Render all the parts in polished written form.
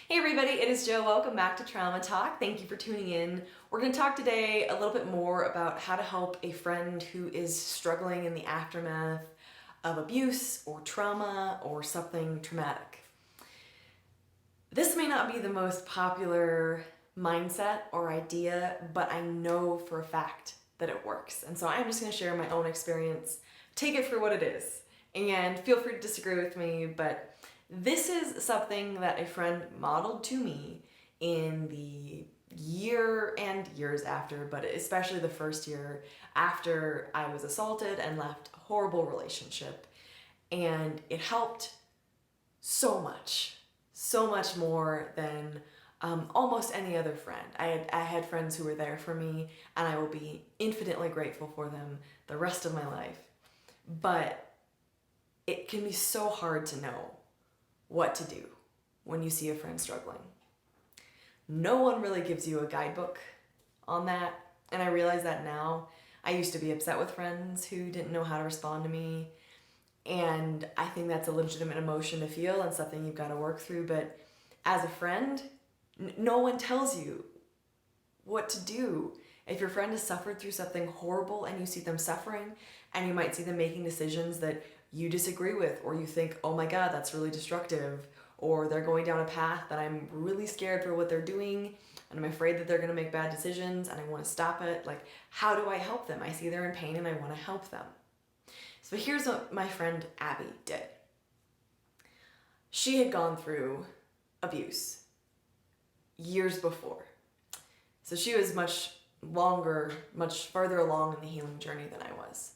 Hey everybody, it is Jo. Welcome back to Trauma Talk. Thank you for tuning in. We're going to talk today a little bit more about how to help a friend who is struggling in the aftermath of abuse or trauma or something traumatic. This may not be the most popular mindset or idea, but I know for a fact that it works. And so I'm just going to share my own experience. Take it for what it is. And feel free to disagree with me, but this is something that a friend modeled to me in the year and years after, but especially the first year after I was assaulted and left a horrible relationship. And it helped so much more than almost any other friend. I had friends who were there for me, and I will be infinitely grateful for them the rest of my life. But it can be so hard to know what to do when you see a friend struggling. No one really gives you a guidebook on that, and I realize that now. I used to be upset with friends who didn't know how to respond to me, and I think that's a legitimate emotion to feel and something you've got to work through, but as a friend, no one tells you what to do. If your friend has suffered through something horrible and you see them suffering, and you might see them making decisions that you disagree with, or you think, oh my God, that's really destructive, or they're going down a path that I'm really scared for what they're doing, and I'm afraid that they're going to make bad decisions, and I want to stop it. Like, how do I help them? I see they're in pain and I want to help them. So here's what my friend Abby did. She had gone through abuse years before. So she was much further along in the healing journey than I was.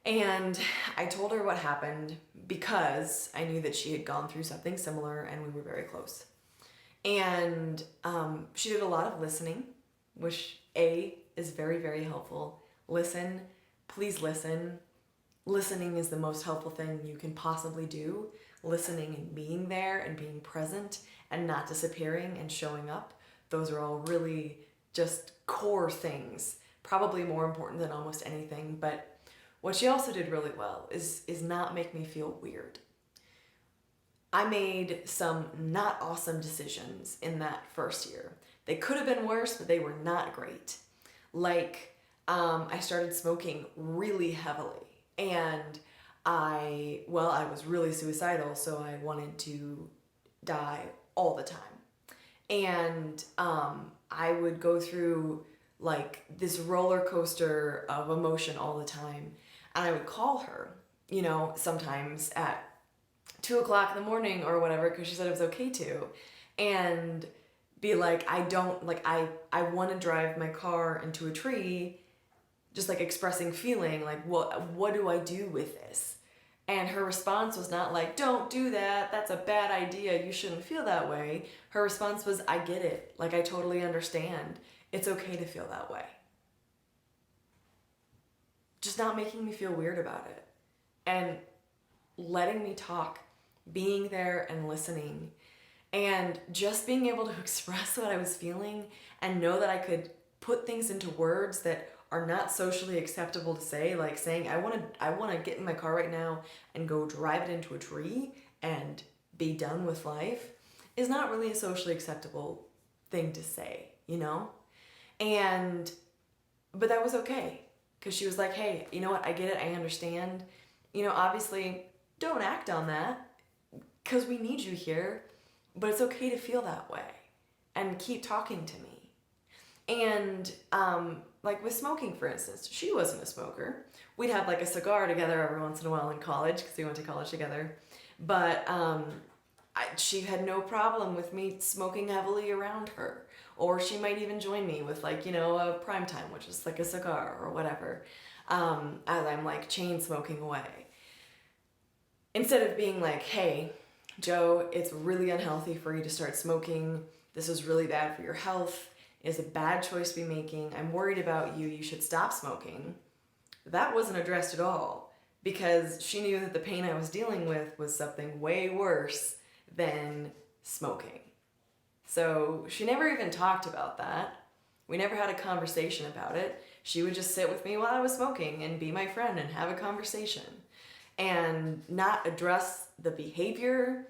And I told her what happened because I knew that she had gone through something similar and we were very close. And she did a lot of listening, which is very, very helpful. Listen, please listen. Listening is the most helpful thing you can possibly do. Listening and being there and being present and not disappearing and showing up. Those are all really just core things, probably more important than almost anything. But what she also did really well is not make me feel weird. I made some not awesome decisions in that first year. They could have been worse, but they were not great. Like, I started smoking really heavily, and I was really suicidal, so I wanted to die all the time. And I would go through like this roller coaster of emotion all the time. And I would call her, sometimes at 2 o'clock in the morning or whatever, because she said it was okay to, and be like, I want to drive my car into a tree, just like expressing feeling, like, what do I do with this? And her response was not like, don't do that, that's a bad idea, you shouldn't feel that way. Her response was, I get it, like I totally understand. It's okay to feel that way. Just not making me feel weird about it. And letting me talk, being there and listening, and just being able to express what I was feeling and know that I could put things into words that are not socially acceptable to say, like saying, I want to get in my car right now and go drive it into a tree and be done with life, is not really a socially acceptable thing to say, but that was okay. Because she was like, hey, you know what, I get it, I understand. Obviously, don't act on that because we need you here, but it's okay to feel that way and keep talking to me. And like with smoking, for instance, she wasn't a smoker. We'd have like a cigar together every once in a while in college because we went to college together. But she had no problem with me smoking heavily around her. Or she might even join me with like, a prime time, which is like a cigar or whatever, as I'm like chain smoking away. Instead of being like, hey, Jo, it's really unhealthy for you to start smoking. This is really bad for your health. It's a bad choice to be making. I'm worried about you. You should stop smoking. That wasn't addressed at all because she knew that the pain I was dealing with was something way worse than smoking. So she never even talked about that. We never had a conversation about it. She would just sit with me while I was smoking and be my friend and have a conversation and not address the behavior,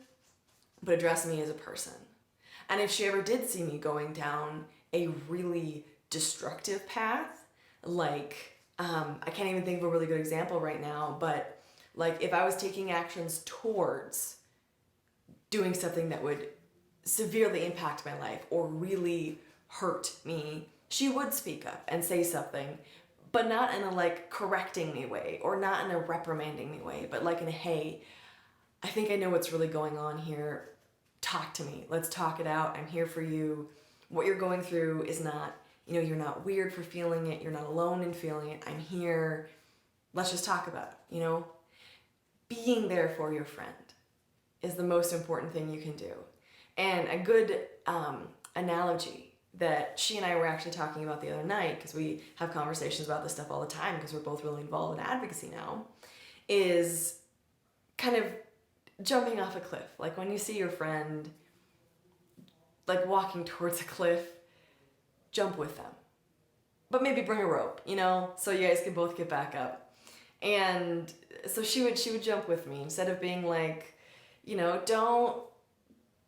but address me as a person. And if she ever did see me going down a really destructive path, like, I can't even think of a really good example right now, but like if I was taking actions towards doing something that would severely impact my life or really hurt me, she would speak up and say something, but not in a like correcting me way or not in a reprimanding me way, but like in a, hey, I think I know what's really going on here. Talk to me. Let's talk it out. I'm here for you. What you're going through is not, you're not weird for feeling it. You're not alone in feeling it. I'm here. Let's just talk about it, Being there for your friend is the most important thing you can do. And a good analogy that she and I were actually talking about the other night, because we have conversations about this stuff all the time because we're both really involved in advocacy now, is kind of jumping off a cliff. Like when you see your friend like walking towards a cliff, jump with them. But maybe bring a rope, so you guys can both get back up. And so she would jump with me instead of being like,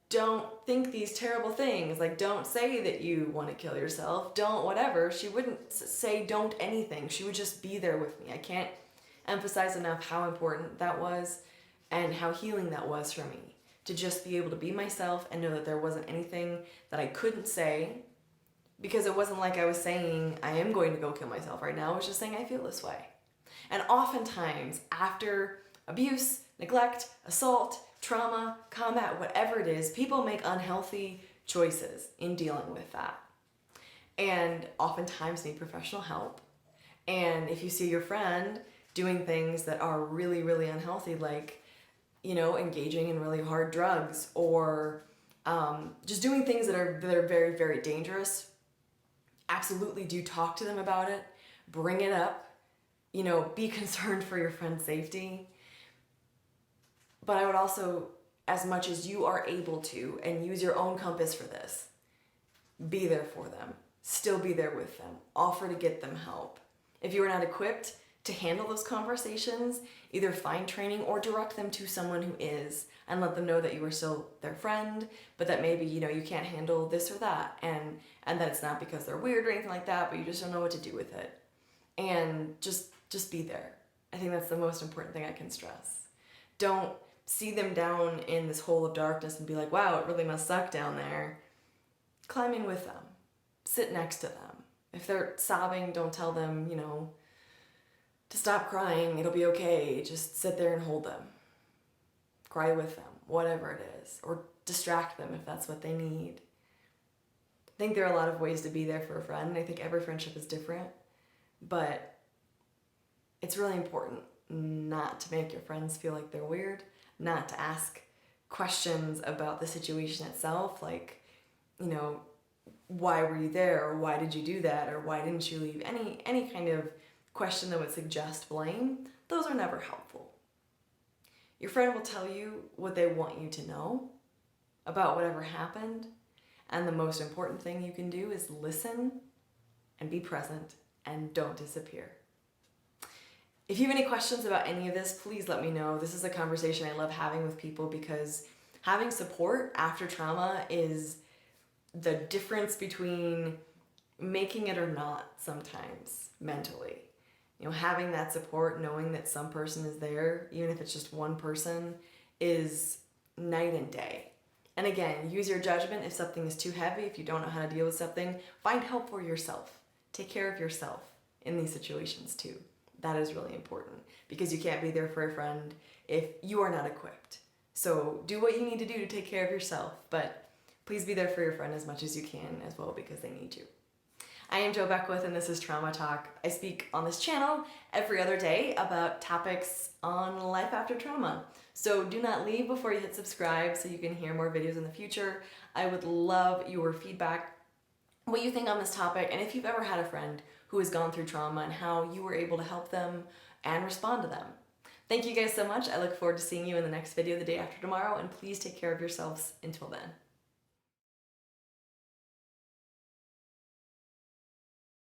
don't think these terrible things. Like, don't say that you want to kill yourself. Don't whatever. She wouldn't say don't anything. She would just be there with me. I can't emphasize enough how important that was and how healing that was for me. To just be able to be myself and know that there wasn't anything that I couldn't say, because it wasn't like I was saying I am going to go kill myself right now. I was just saying I feel this way. And oftentimes after abuse, neglect, assault, trauma, combat, whatever it is, people make unhealthy choices in dealing with that. And oftentimes need professional help. And if you see your friend doing things that are really, really unhealthy, like, engaging in really hard drugs or just doing things that are very, very dangerous, absolutely do talk to them about it. Bring it up. Be concerned for your friend's safety. But I would also, as much as you are able to, and use your own compass for this, be there for them. Still be there with them. Offer to get them help. If you are not equipped to handle those conversations, either find training or direct them to someone who is, and let them know that you are still their friend, but that maybe, you can't handle this or that, and that it's not because they're weird or anything like that, but you just don't know what to do with it. And just be there. I think that's the most important thing I can stress. Don't see them down in this hole of darkness and be like, wow, it really must suck down there. Climb in with them. Sit next to them. If they're sobbing, don't tell them, to stop crying, it'll be okay. Just sit there and hold them. Cry with them, whatever it is. Or distract them if that's what they need. I think there are a lot of ways to be there for a friend. I think every friendship is different. But it's really important not to make your friends feel like they're weird, not to ask questions about the situation itself, like, why were you there, or why did you do that, or why didn't you leave? Any kind of question that would suggest blame, those are never helpful. Your friend will tell you what they want you to know about whatever happened, and the most important thing you can do is listen and be present and don't disappear. If you have any questions about any of this, please let me know. This is a conversation I love having with people because having support after trauma is the difference between making it or not sometimes mentally. Having that support, knowing that some person is there, even if it's just one person, is night and day. And again, use your judgment if something is too heavy, if you don't know how to deal with something. Find help for yourself. Take care of yourself in these situations too. That is really important because you can't be there for a friend if you are not equipped. So do what you need to do to take care of yourself, but please be there for your friend as much as you can as well because they need you. I am Jo Beckwith and this is Trauma Talk. I speak on this channel every other day about topics on life after trauma. So do not leave before you hit subscribe so you can hear more videos in the future. I would love your feedback, what you think on this topic, and if you've ever had a friend who has gone through trauma and how you were able to help them and respond to them. Thank you guys so much. I look forward to seeing you in the next video the day after tomorrow, and please take care of yourselves until then.